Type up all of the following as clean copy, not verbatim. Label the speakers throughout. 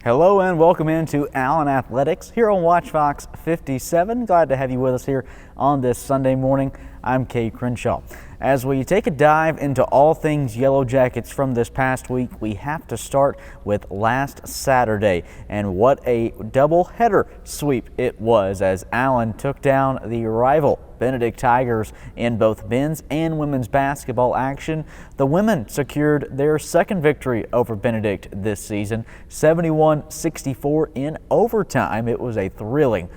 Speaker 1: Hello and welcome into Allen Athletics here on WACH-FOX 57. Glad to have you with us here on this Sunday morning. I'm Cade Crenshaw. As we take a dive into all things Yellow Jackets from this past week, we have to start with last Saturday and what a doubleheader sweep it was as Allen took down the rival Benedict Tigers in both men's and women's basketball action. The women secured their second victory over Benedict this season, 71-64 in overtime. It was a thrilling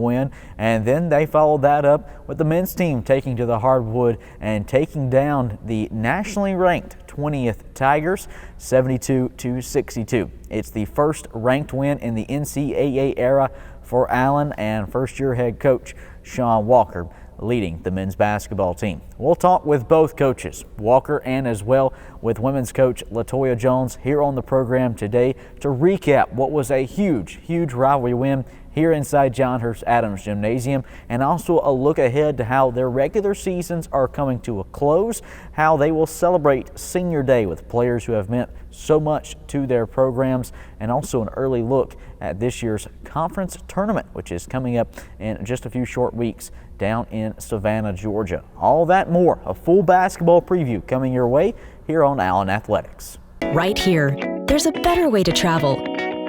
Speaker 1: win, and then they followed that up with the men's team taking to the hardwood and taking down the nationally ranked 20th Tigers 72-62. It's the first ranked win in the NCAA era for Allen and first-year head coach Sean Walker leading the men's basketball team. We'll talk with both coaches, Walker and as well with women's coach LaToya Jones here on the program today to recap what was a huge rivalry win here inside John Hurst Adams Gymnasium, and also a look ahead to how their regular seasons are coming to a close, how they will celebrate Senior Day with players who have meant so much to their programs, and also an early look at this year's conference tournament, which is coming up in just a few short weeks down in Savannah, Georgia. All that more, a full basketball preview coming your way here on Allen Athletics.
Speaker 2: Right here, there's a better way to travel,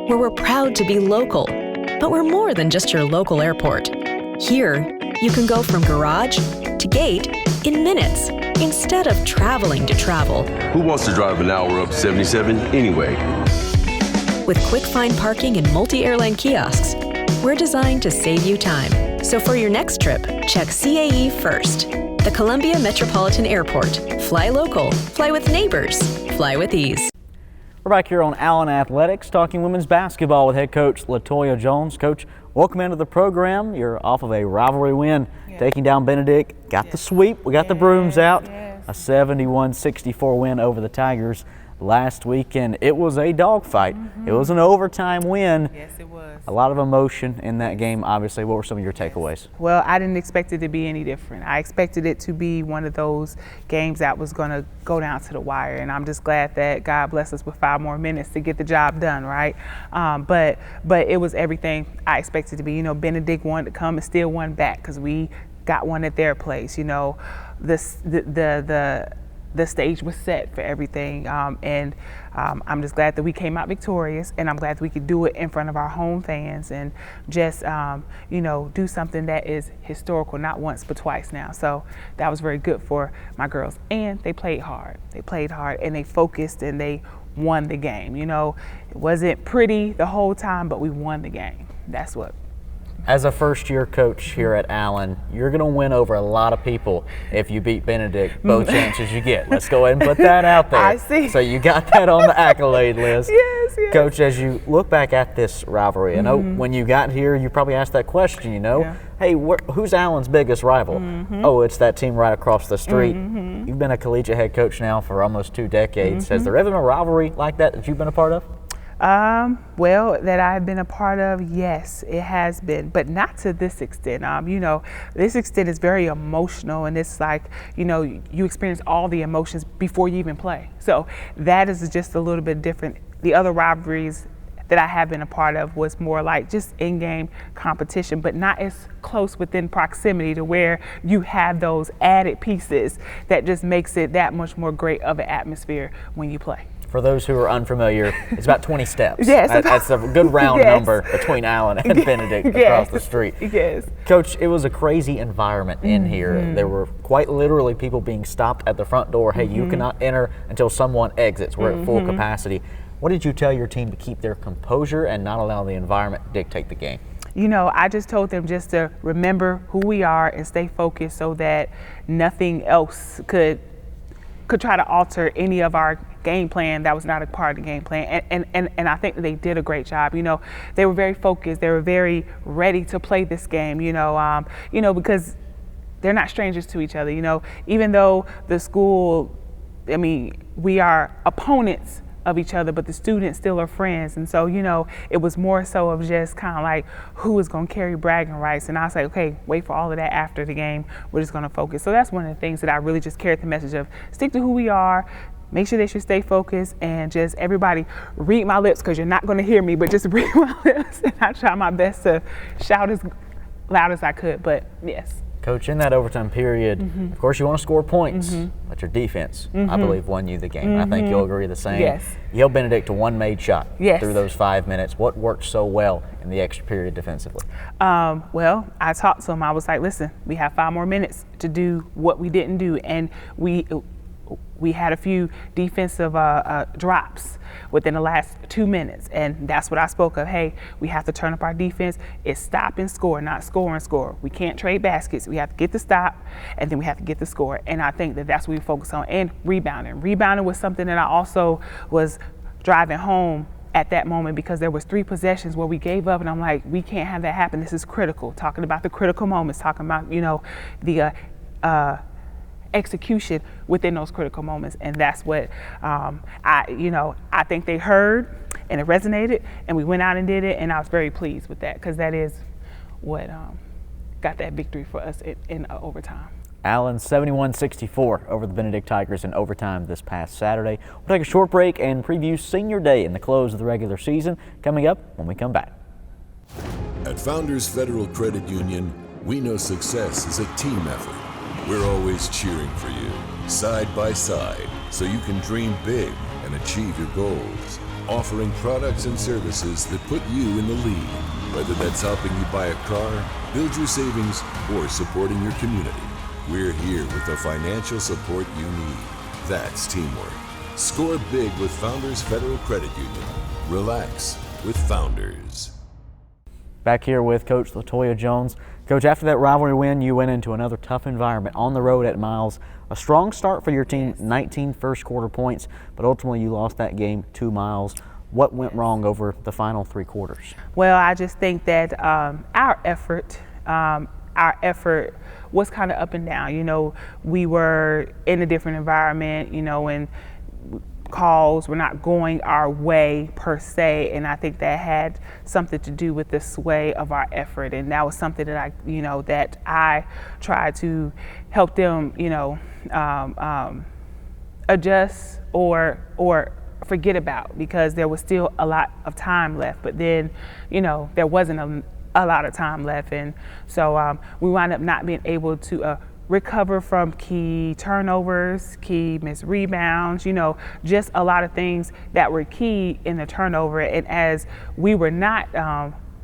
Speaker 2: where we're proud to be local, but we're more than just your local airport. Here, you can go from garage to gate in minutes instead of traveling to travel.
Speaker 3: Who wants to drive an hour up 77 anyway?
Speaker 2: With quick find parking and multi-airline kiosks, we're designed to save you time. So for your next trip, check CAE first. The Columbia Metropolitan Airport. Fly local, fly with neighbors, fly with ease.
Speaker 1: We're back here on Allen Athletics talking women's basketball with head coach LaToya Jones. Coach, welcome into the program. You're off of a rivalry win, taking down Benedict. Got the sweep. We got the brooms out. A 71-64 win over the Tigers last weekend. It was a dogfight. It was an overtime win.
Speaker 4: Yes, it was.
Speaker 1: A lot of emotion in that game, obviously. What were some of your takeaways?
Speaker 4: Well, I didn't expect it to be any different. I expected it to be one of those games that was going to go down to the wire, and I'm just glad that God blessed us with 5 more minutes to get the job done, right? But it was everything I expected it to be. You know, Benedict wanted to come and still won back because we got one at their place. You know, the stage was set for everything, and I'm just glad that we came out victorious, and I'm glad that we could do it in front of our home fans and just you know, do something that is historical, not once but twice now. So that was very good for my girls, and they played hard and they focused and they won the game. You know, it wasn't pretty the whole time, but we won the game. That's what.
Speaker 1: As a first-year coach here at Allen, you're going to win over a lot of people if you beat Benedict both chances you get. Let's go ahead and put that out there.
Speaker 4: I see.
Speaker 1: So you got that on the accolade list.
Speaker 4: Yes.
Speaker 1: Coach, as you look back at this rivalry, I know when you got here, you probably asked that question, you know, hey, who's Allen's biggest rival? Oh, it's that team right across the street. You've been a collegiate head coach now for almost 2 decades. Has there ever been a rivalry like that you've been a part of?
Speaker 4: Well, that I've been a part of, yes, it has been, but not to this extent. You know, this extent is very emotional, and it's like, you know, you experience all the emotions before you even play. So that is just a little bit different. The other rivalries that I have been a part of was more like just in-game competition, but not as close within proximity to where you have those added pieces that just makes it that much more great of an atmosphere when you play.
Speaker 1: For those who are unfamiliar, it's about 20 steps.
Speaker 4: Yes.
Speaker 1: That's a good round number between Allen and Benedict across the street.
Speaker 4: Yes.
Speaker 1: Coach, it was a crazy environment in here. There were quite literally people being stopped at the front door. Hey, you cannot enter until someone exits. We're at full capacity. What did you tell your team to keep their composure and not allow the environment to dictate the game?
Speaker 4: You know, I just told them just to remember who we are and stay focused so that nothing else could try to alter any of our game plan that was not a part of the game plan, and I think that they did a great job. You know, they were very focused. They were very ready to play this game. You know, because they're not strangers to each other. You know, even though the school, I mean, we are opponents of each other, but the students still are friends. And so, you know, it was more so of just kind of like who is going to carry bragging rights. And I was like, okay, wait for all of that after the game. We're just going to focus. So that's one of the things that I really just carried the message of stick to who we are, make sure that you stay focused and just everybody read my lips, because you're not going to hear me, but just read my lips. And I try my best to shout as loud as I could, but yes.
Speaker 1: Coach, in that overtime period, of course, you want to score points, but your defense, I believe, won you the game. I think you'll agree the same.
Speaker 4: Yes.
Speaker 1: You held Benedict to one made shot
Speaker 4: Yes.
Speaker 1: through those 5 minutes. What worked so well in the extra period defensively?
Speaker 4: Well, I talked to him. I was like, listen, we have 5 more minutes to do what we didn't do. And we had a few defensive drops within the last 2 minutes. And that's what I spoke of. Hey, we have to turn up our defense. It's stop and score, not score and score. We can't trade baskets. We have to get the stop, and then we have to get the score. And I think that that's what we focus on. And rebounding. Rebounding was something that I also was driving home at that moment, because there was 3 possessions where we gave up, and I'm like, we can't have that happen. This is critical. Talking about the critical moments, talking about, the execution within those critical moments. And that's what I think they heard, and it resonated, and we went out and did it, and I was very pleased with that, because that is what got that victory for us in overtime.
Speaker 1: Allen 71-64 over the Benedict Tigers in overtime this past Saturday. We'll take a short break and preview Senior Day in the close of the regular season coming up when we come back.
Speaker 5: At Founders Federal Credit Union, we know success is a team effort. We're always cheering for you, side by side, so you can dream big and achieve your goals. Offering products and services that put you in the lead, whether that's helping you buy a car, build your savings, or supporting your community. We're here with the financial support you need. That's teamwork. Score big with Founders Federal Credit Union. Relax with Founders.
Speaker 1: Back here with Coach LaToya Jones. Coach, after that rivalry win, you went into another tough environment on the road at Miles. A strong start for your team, 19 first quarter points, but ultimately you lost that game 2 miles. What went wrong over the final 3 quarters?
Speaker 4: Well, I just think that our effort was kind of up and down. We were in a different environment, and calls were not going our way per se, and I think that had something to do with the sway of our effort, and that was something that I tried to help them adjust or forget about, because there was still a lot of time left, but then there wasn't a lot of time left, and so we wound up not being able to recover from key turnovers, key missed rebounds, just a lot of things that were key in the turnover. And as we were not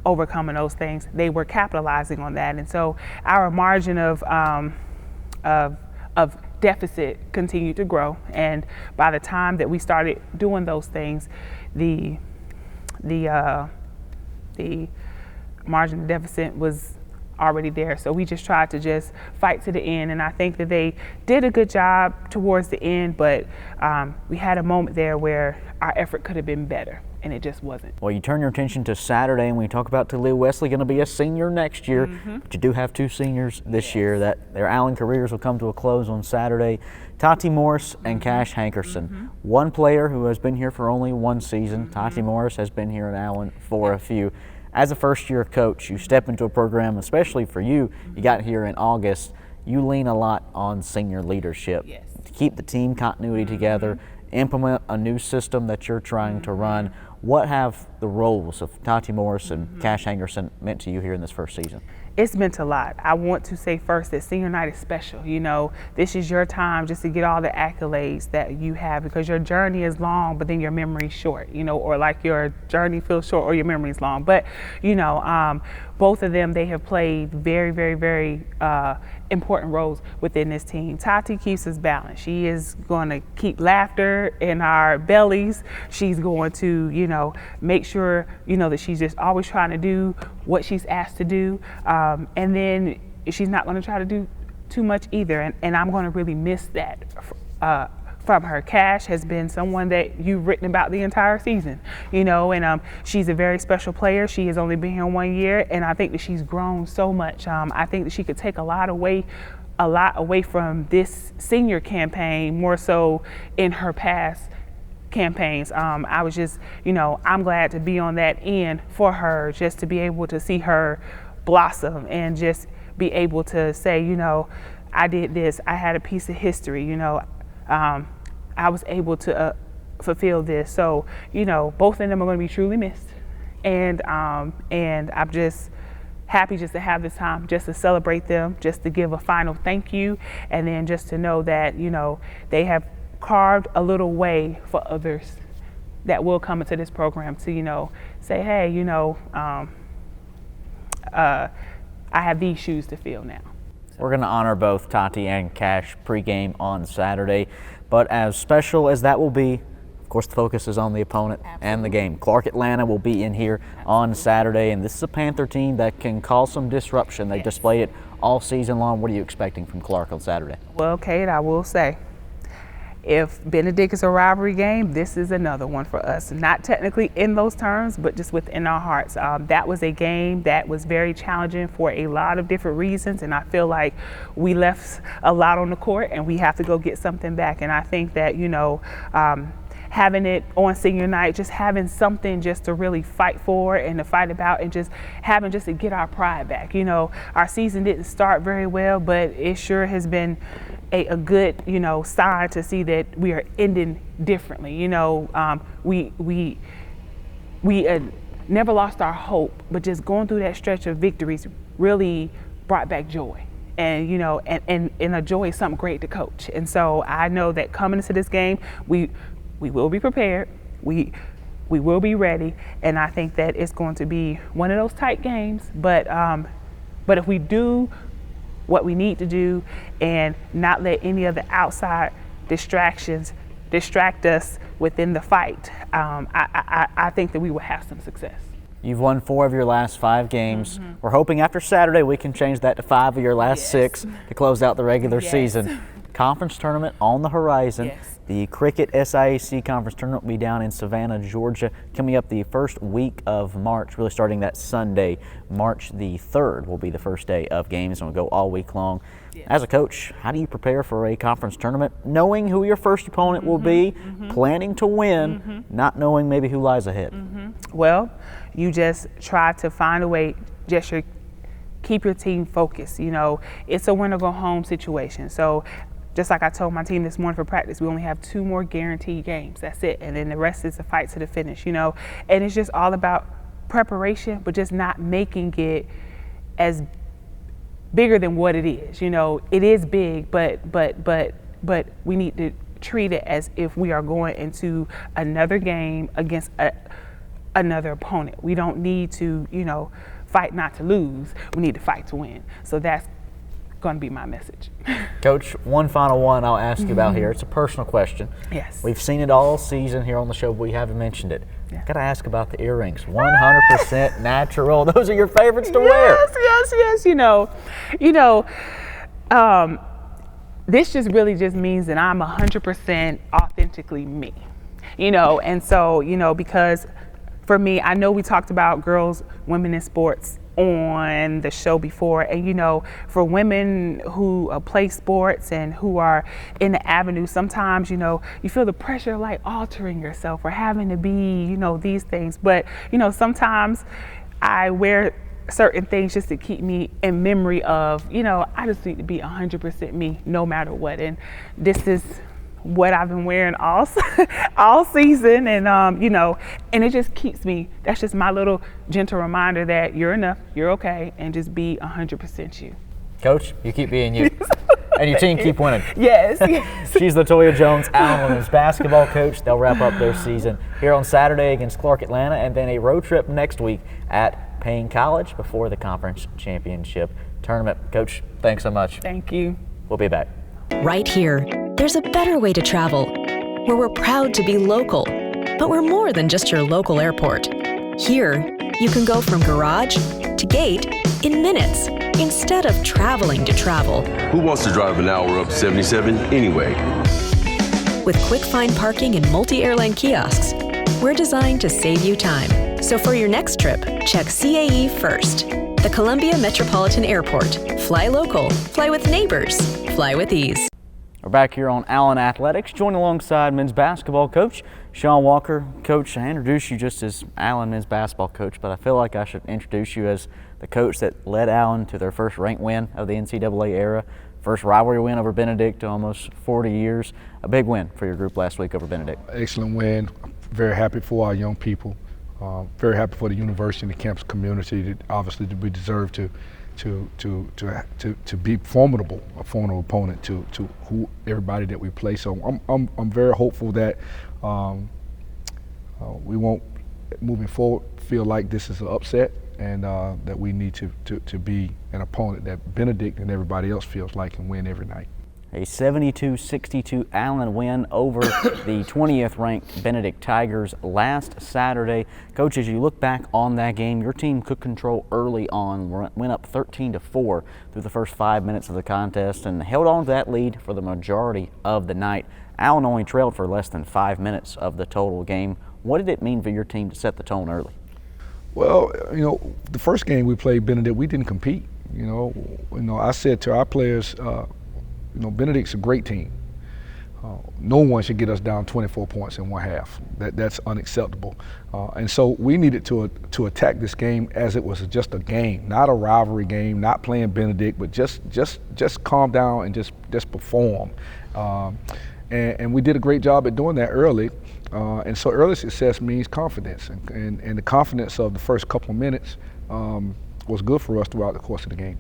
Speaker 4: overcoming those things, they were capitalizing on that. And so our margin of deficit continued to grow. And by the time that we started doing those things, the margin of deficit was already there. So we just tried to just fight to the end, and I think that they did a good job towards the end, but we had a moment there where our effort could have been better, and it just wasn't.
Speaker 1: Well, you turn your attention to Saturday, and we talk about Talia Wesley going to be a senior next year, but you do have 2 seniors this year that their Allen careers will come to a close on Saturday. Tati Morris and Cash Hankerson. One player who has been here for only 1 season. Tati Morris has been here at Allen for a few. As a first-year coach, you step into a program, especially for you, you got here in August, you lean a lot on senior leadership to keep the team continuity together, implement a new system that you're trying to run. What have the roles of Tati Morris and Cash Hankerson meant to you here in this first season?
Speaker 4: It's meant a lot. I want to say first that senior night is special. This is your time just to get all the accolades that you have, because your journey is long, but then your memory's short, or like your journey feels short or your memory's long. But, both of them, they have played very, very, very important roles within this team. Tati keeps us balanced. She is going to keep laughter in our bellies. She's going to, make sure, that she's just always trying to do what she's asked to do. And then she's not going to try to do too much either. And I'm going to really miss that from her. Cash has been someone that you've written about the entire season, and she's a very special player. She has only been here 1 year, and I think that she's grown so much. I think that she could take a lot away from this senior campaign, more so in her past campaigns. I was just, I'm glad to be on that end for her, just to be able to see her blossom and just be able to say, I did this, I had a piece of history, I was able to fulfill this. So, both of them are going to be truly missed. And I'm just happy just to have this time, just to celebrate them, just to give a final thank you, and then just to know that, they have carved a little way for others that will come into this program to, say, hey, I have these shoes to fill now.
Speaker 1: We're going to honor both Tati and Cash pregame on Saturday, but as special as that will be, of course, the focus is on the opponent and the game. Clark Atlanta will be in here on Saturday, and this is a Panther team that can cause some disruption. They've displayed it all season long. What are you expecting from Clark on Saturday?
Speaker 4: Well, Cade, I will say, if Benedict is a rivalry game, this is another one for us. Not technically in those terms, but just within our hearts. That was a game that was very challenging for a lot of different reasons, and I feel like we left a lot on the court, and we have to go get something back. And I think that, having it on senior night, just having something just to really fight for and to fight about, and just having just to get our pride back. Our season didn't start very well, but it sure has been a good, sign to see that we are ending differently. We never lost our hope, but just going through that stretch of victories really brought back joy. And, and a joy is something great to coach. And so I know that coming into this game, we will be prepared. We will be ready. And I think that it's going to be one of those tight games. But if we do what we need to do and not let any of the outside distractions distract us within the fight, I think that we will have some success.
Speaker 1: You've won 4 of your last 5 games. We're hoping after Saturday we can change that to 5 of your last 6 to close out the regular season. Conference tournament on the horizon. The Cricket SIAC Conference Tournament will be down in Savannah, Georgia, coming up the first week of March, really starting that Sunday. March the 3rd will be the first day of games, and will go all week long. As a coach, how do you prepare for a conference tournament, knowing who your first opponent will be, planning to win, not knowing maybe who lies ahead?
Speaker 4: Well, you just try to find a way, keep your team focused. It's a win or go home situation. So just like I told my team this morning for practice, we only have 2 more guaranteed games. That's it. And then the rest is a fight to the finish, And it's just all about preparation, but just not making it as bigger than what it is. It is big, but we need to treat it as if we are going into another game against another opponent. We don't need to, fight not to lose. We need to fight to win. So that's going to be my message.
Speaker 1: Coach, one final one I'll ask you about here. It's a personal question.
Speaker 4: Yes.
Speaker 1: We've seen it all season here on the show, but we haven't mentioned it. Got to ask about the earrings. 100% natural. Those are your favorites to wear.
Speaker 4: Yes. This just really just means that I'm 100% authentically me. And so, because for me, I know we talked about girls, women in sports on the show before, and for women who play sports and who are in the avenue, sometimes you feel the pressure of like altering yourself or having to be these things, but sometimes I wear certain things just to keep me in memory of I just need to be 100% me no matter what, and this is what I've been wearing all season, and and it just keeps me. That's just my little gentle reminder that you're enough, you're okay, and just be 100% you.
Speaker 1: Coach, you keep being you, and your team keep winning.
Speaker 4: Yes.
Speaker 1: She's Latoya Jones, Allen women's basketball coach. They'll wrap up their season here on Saturday against Clark Atlanta, and then a road trip next week at Payne College before the conference championship tournament. Coach, thanks so much.
Speaker 4: Thank you.
Speaker 1: We'll be back.
Speaker 2: Right here, there's a better way to travel, where we're proud to be local, but we're more than just your local airport. Here, you can go from garage to gate in minutes, instead of traveling to travel.
Speaker 3: Who wants to drive an hour up 77 anyway?
Speaker 2: With quick find parking and multi-airline kiosks, we're designed to save you time. So for your next trip, check CAE first. The Columbia Metropolitan Airport. Fly local, fly with neighbors, fly with ease.
Speaker 1: We're back here on Allen Athletics, joined alongside men's basketball coach Sean Walker. Coach, I introduced you just as Allen men's basketball coach, but I feel like I should introduce you as the coach that led Allen to their first ranked win of the NCAA era. First rivalry win over Benedict in almost 40 years. A big win for your group last week over Benedict.
Speaker 6: Excellent win. Very happy for our young people. Very happy for the university and the campus community. That obviously we deserve to be formidable, a formidable opponent to who everybody that we play. So I'm very hopeful that we won't, moving forward, feel like this is an upset, and that we need to be an opponent that Benedict and everybody else feels like can win every night.
Speaker 1: A 72-62 Allen win over the 20th ranked Benedict Tigers last Saturday. Coach, as you look back on that game, your team took control early on, went up 13-4 through the first 5 minutes of the contest and held on to that lead for the majority of the night. Allen only trailed for less than 5 minutes of the total game. What did it mean for your team to set the tone early?
Speaker 6: Well, the first game we played Benedict, we didn't compete. I said to our players, Benedict's a great team. No one should get us down 24 points in one half. That's unacceptable. And so we needed to attack this game as it was just a game, not a rivalry game, not playing Benedict, but just calm down and just perform. And we did a great job at doing that early. And so early success means confidence, and the confidence of the first couple of minutes was good for us throughout the course of the game.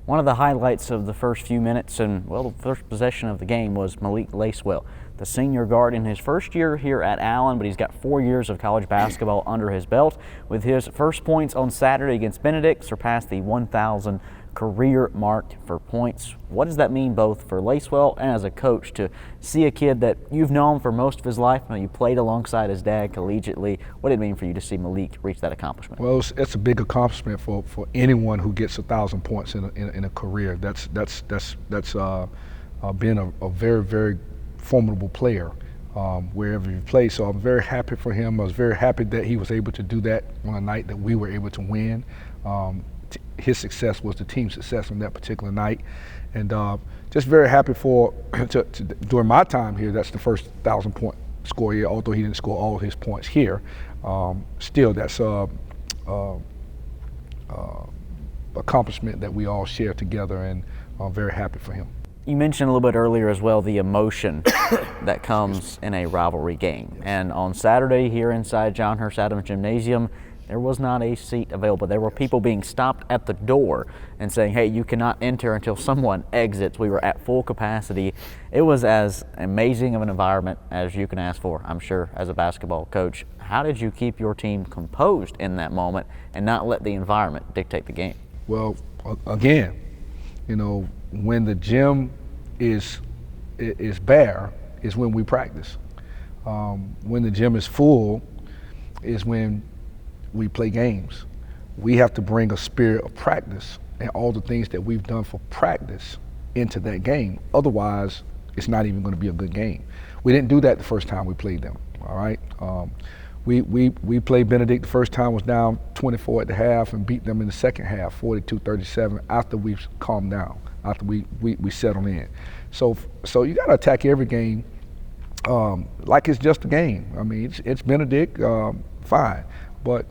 Speaker 1: One of the highlights of the first few minutes and, well, the first possession of the game was Malik Lacewell, the senior guard in his first year here at Allen, but he's got 4 years of college basketball under his belt. With his first points on Saturday against Benedict, surpassed the 1,000 career mark for points. What does that mean both for Lacewell and as a coach to see a kid that you've known for most of his life, you played alongside his dad collegiately? What did it mean for you to see Malik reach that accomplishment?
Speaker 6: Well, it's a big accomplishment for anyone who gets 1,000 points in a career. That's been a very, very formidable player wherever you play. So I'm very happy for him. I was very happy that he was able to do that on a night that we were able to win. His success was the team's success on that particular night, and just very happy during my time here. That's the first 1,000-point score here. Although he didn't score all his points here, still that's accomplishment that we all share together, and I'm very happy for him.
Speaker 1: You mentioned a little bit earlier as well the emotion that comes in a rivalry game, and on Saturday here inside John Hurst Adams Gymnasium, there was not a seat available. There were people being stopped at the door and saying, hey, you cannot enter until someone exits. We were at full capacity. It was as amazing of an environment as you can ask for, I'm sure, as a basketball coach. How did you keep your team composed in that moment and not let the environment dictate the game?
Speaker 6: Well, again, when the gym is bare is when we practice. When the gym is full is when we play games. We have to bring a spirit of practice and all the things that we've done for practice into that game. Otherwise, it's not even going to be a good game. We didn't do that the first time we played them, all right? We played Benedict the first time, was down 24 at the half, and beat them in the second half, 42-37, after we've calmed down, after we settled in. So you got to attack every game like it's just a game. I mean, it's Benedict, fine. But,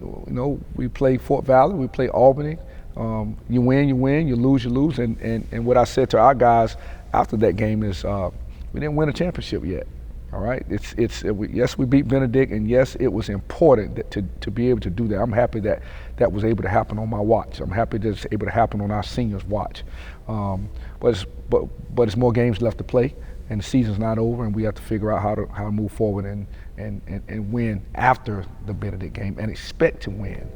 Speaker 6: we play Fort Valley, we play Albany. You win, you lose, you lose. And what I said to our guys after that game is we didn't win a championship yet, all right? Yes, we beat Benedict, and yes, it was important to be able to do that. I'm happy that was able to happen on my watch. I'm happy that it's able to happen on our seniors' watch. But it's more games left to play, and the season's not over, and we have to figure out how to move forward and win after the Benedict game, and expect to win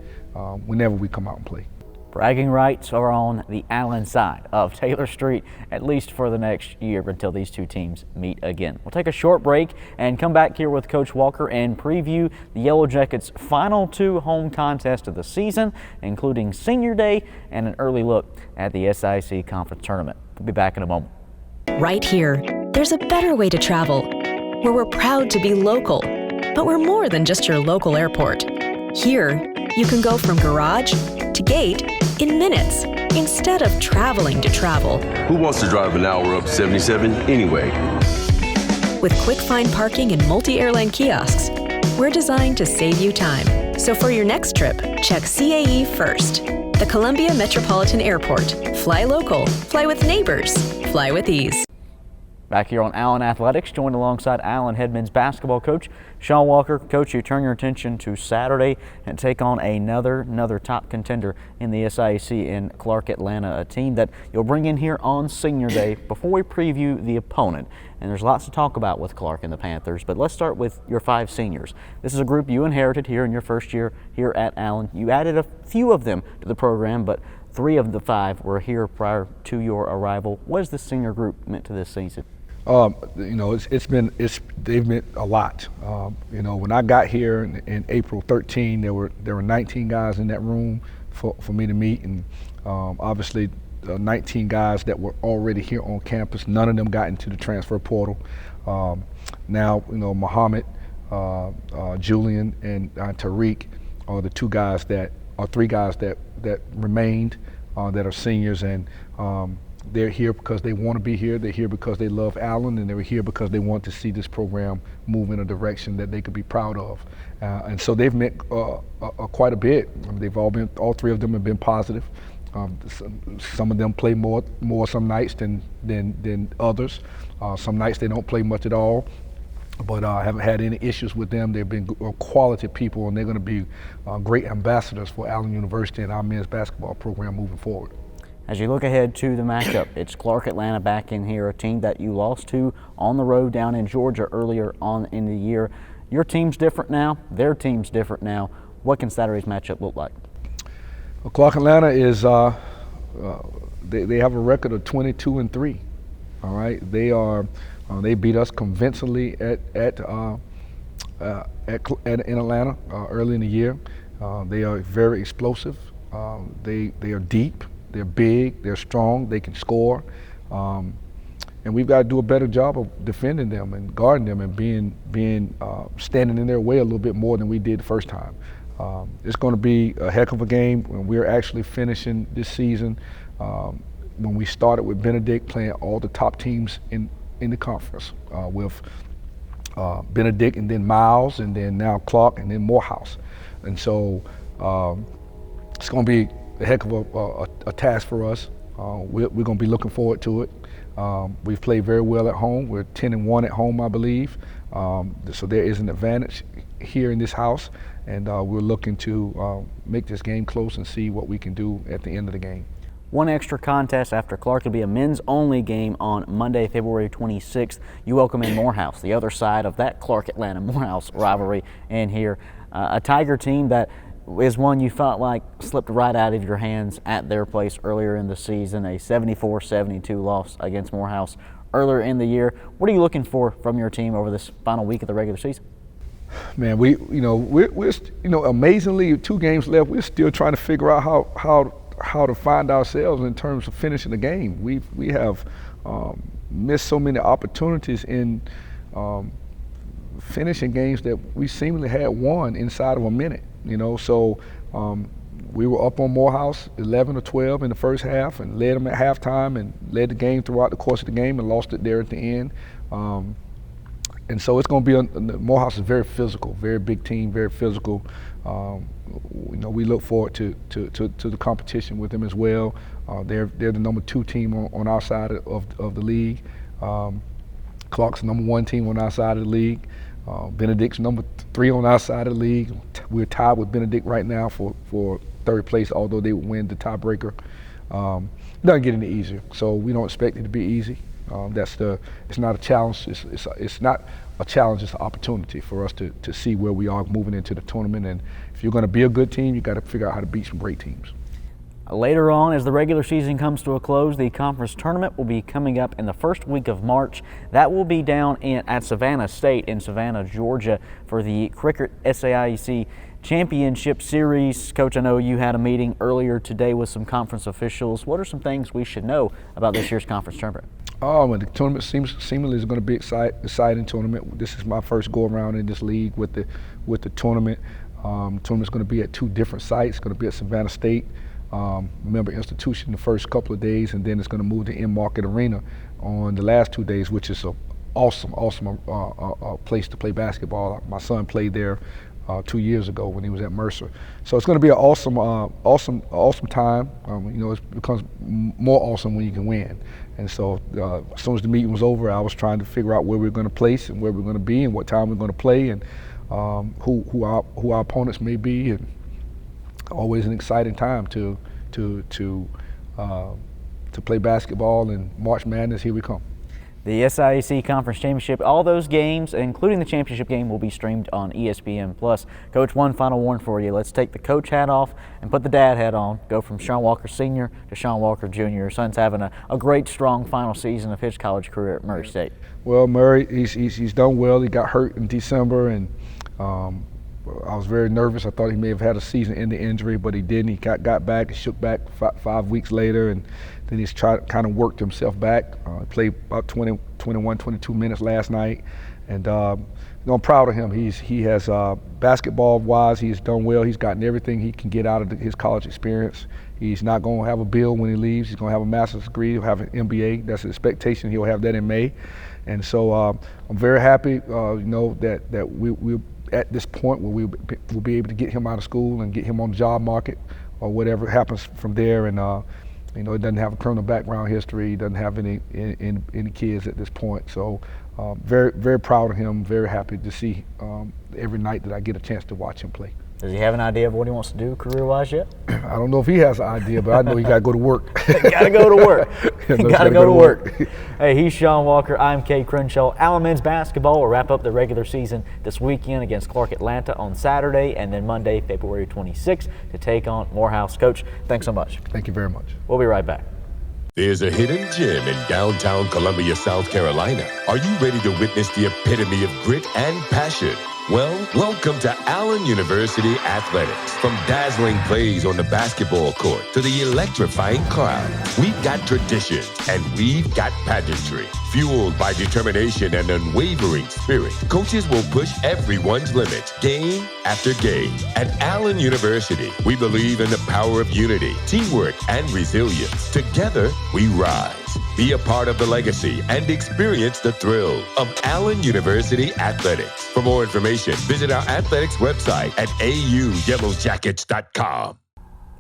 Speaker 6: whenever we come out and play.
Speaker 1: Bragging rights are on the Allen side of Taylor Street, at least for the next year until these two teams meet again. We'll take a short break and come back here with Coach Walker and preview the Yellow Jackets' final 2 home contests of the season, including Senior Day and an early look at the SIC Conference Tournament. We'll be back in a moment.
Speaker 2: Right here, there's a better way to travel, where we're proud to be local, but we're more than just your local airport. Here, you can go from garage to gate in minutes instead of traveling to travel.
Speaker 3: Who wants to drive an hour up 77 anyway?
Speaker 2: With quick find parking and multi-airline kiosks, we're designed to save you time. So for your next trip, check CAE first. The Columbia Metropolitan Airport. Fly local, fly with neighbors. fly with ease.
Speaker 1: Back here on Allen Athletics, joined alongside Allen head men's basketball coach Sean Walker. Coach, you turn your attention to Saturday and take on another top contender in the SIAC in Clark Atlanta, a team that you'll bring in here on Senior Day. Before we preview the opponent, and there's lots to talk about with Clark and the Panthers, but let's start with your 5 seniors. This is a group you inherited here in your first year here at Allen. You added a few of them to the program, but 3 of the 5 were here prior to your arrival. What has this senior group meant to this season?
Speaker 6: You know, they've meant a lot. You know, when I got here in April 13, there were 19 guys in that room for me to meet, and obviously 19 guys that were already here on campus. None of them got into the transfer portal. Now, you know, Muhammad, Julian, and Tariq are the 3 guys that remained that are seniors, and they're here because they want to be here. They're here because they love Allen, and they're here because they want to see this program move in a direction that they could be proud of. And so they've meant quite a bit. I mean, all 3 of them have been positive. Some of them play more some nights than others. Some nights they don't play much at all. But I haven't had any issues with them. They've been quality people, and they're going to be great ambassadors for Allen University and our men's basketball program moving forward.
Speaker 1: As you look ahead to the matchup, it's Clark Atlanta back in here, a team that you lost to on the road down in Georgia earlier on in the year. Your team's different now, their team's different now. What can Saturday's matchup look like?
Speaker 6: Well, Clark Atlanta is they have a record of 22-3. All right, they beat us convincingly in Atlanta early in the year. They are very explosive. They are deep. They're big, they're strong, they can score, and we've got to do a better job of defending them and guarding them and being standing in their way a little bit more than we did the first time. It's going to be a heck of a game when we're actually finishing this season. When we started with Benedict playing all the top teams in the conference with Benedict and then Miles and then now Clark and then Morehouse, and so it's going to be a heck of a task for us. We're going to be looking forward to it. We've played very well at home. We're 10-1 at home, I believe. So there is an advantage here in this house, and we're looking to make this game close and see what we can do at the end of the game.
Speaker 1: One extra contest after Clark will be a men's-only game on Monday, February 26th. You welcome in Morehouse, the other side of that Clark Atlanta-Morehouse rivalry in here. A Tiger team that is one you felt like slipped right out of your hands at their place earlier in the season, a 74-72 loss against Morehouse earlier in the year. What are you looking for from your team over this final week of the regular season?
Speaker 6: Man, we're amazingly 2 games left. We're still trying to figure out how to find ourselves in terms of finishing the game. We have missed so many opportunities in finishing games that we seemingly had won inside of a minute. You know, so we were up on Morehouse 11-12 in the first half and led them at halftime and led the game throughout the course of the game and lost it there at the end. And so it's going to be Morehouse is very physical, very big team, very physical. You know, we look forward to the competition with them as well. They're the number 2 team on our side of the league. Clark's the number 1 team on our side of the league. Benedict's number 3 on our side of the league. We're tied with Benedict right now for 3rd place, although they would win the tiebreaker. It doesn't get any easier, so we don't expect it to be easy. It's not a challenge. It's not a challenge. It's an opportunity for us to see where we are moving into the tournament. And if you're going to be a good team, you got to figure out how to beat some great teams.
Speaker 1: Later on, as the regular season comes to a close, the conference tournament will be coming up in the first week of March. That will be down at Savannah State in Savannah, Georgia, for the Cricket SAIC Championship Series. Coach, I know you had a meeting earlier today with some conference officials. What are some things we should know about this year's conference tournament?
Speaker 6: Well, the tournament seemingly is going to be exciting tournament. This is my first go around in this league with the tournament. Tournament's going to be at 2 different sites. It's going to be at Savannah State. Member institution the first couple of days, and then it's going to move to In-Market Arena on the last 2 days, which is an awesome place to play basketball. My son played there 2 years ago when he was at Mercer. So it's going to be an awesome time. It becomes more awesome when you can win. And so as soon as the meeting was over, I was trying to figure out where we were going to place and where we we're going to be and what time we we're going to play and who our opponents may be. And always an exciting time to play basketball, and March Madness, here we come.
Speaker 1: The SIAC Conference Championship, all those games, including the championship game, will be streamed on ESPN+. Coach, one final warning for you. Let's take the coach hat off and put the dad hat on. Go from Sean Walker Sr. to Sean Walker Jr. Your son's having a great, strong final season of his college career at Murray State. Well,
Speaker 6: Murray, he's done well. He got hurt in December, and I was very nervous. I thought he may have had a season-ending injury, but he didn't. He got back and shook back 5 weeks later, and then he's kind of worked himself back. Played about 22 minutes last night, and I'm proud of him. He has basketball-wise, he's done well. He's gotten everything he can get out of his college experience. He's not going to have a bill when he leaves. He's going to have a master's degree. He'll have an MBA. That's the expectation. He'll have that in May, and so I'm very happy. That we're at this point where we'll be able to get him out of school and get him on the job market or whatever happens from there. And he doesn't have a criminal background history. He doesn't have any kids at this point. So very, very proud of him. Very happy to see every night that I get a chance to watch him play.
Speaker 1: Does he have an idea of what he wants to do career-wise yet?
Speaker 6: I don't know if he has an idea, but I know he got to go to work.
Speaker 1: Got to go to work. Got to go to work. Hey, he's Sean Walker. I'm Cade Crenshaw. Allen men's basketball will wrap up the regular season this weekend against Clark Atlanta on Saturday, and then Monday, February 26th, to take on Morehouse. Coach, thanks so much.
Speaker 6: Thank you very much.
Speaker 1: We'll be right back.
Speaker 5: There's a hidden gem in downtown Columbia, South Carolina. Are you ready to witness the epitome of grit and passion? Well, welcome to Allen University Athletics. From dazzling plays on the basketball court to the electrifying crowd, we've got tradition and we've got pageantry. Fueled by determination and unwavering spirit, coaches will push everyone's limits game after game. At Allen University, we believe in the power of unity, teamwork, and resilience. Together, we rise. Be a part of the legacy and experience the thrill of Allen University Athletics. For more information, visit our athletics website at auyellowjackets.com.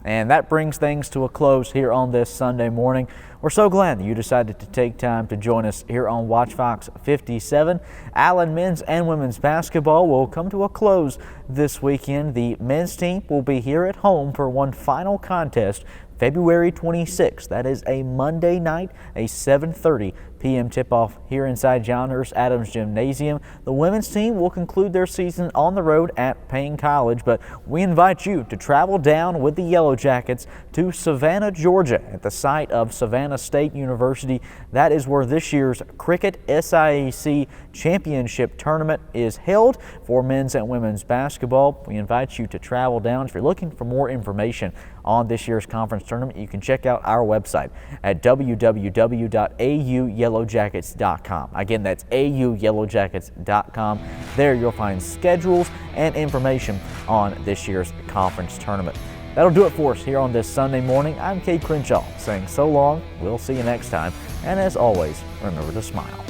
Speaker 1: And that brings things to a close here on this Sunday morning. We're so glad that you decided to take time to join us here on WACH-FOX 57. Allen men's and women's basketball will come to a close this weekend. The men's team will be here at home for one final contest February 26th. That is a Monday night, a 7:30 p.m. tip-off here inside John Hurst Adams Gymnasium. The women's team will conclude their season on the road at Payne College, but we invite you to travel down with the Yellow Jackets to Savannah, Georgia, at the site of Savannah State University. That is where this year's Cricket SIAC Championship Tournament is held for men's and women's basketball. We invite you to travel down. If you're looking for more information on this year's conference tournament, you can check out our website at www.auyellowjackets.com. Again, that's auyellowjackets.com. There you'll find schedules and information on this year's conference tournament. That'll do it for us here on this Sunday morning. I'm Cade Crenshaw saying so long. We'll see you next time. And as always, remember to smile.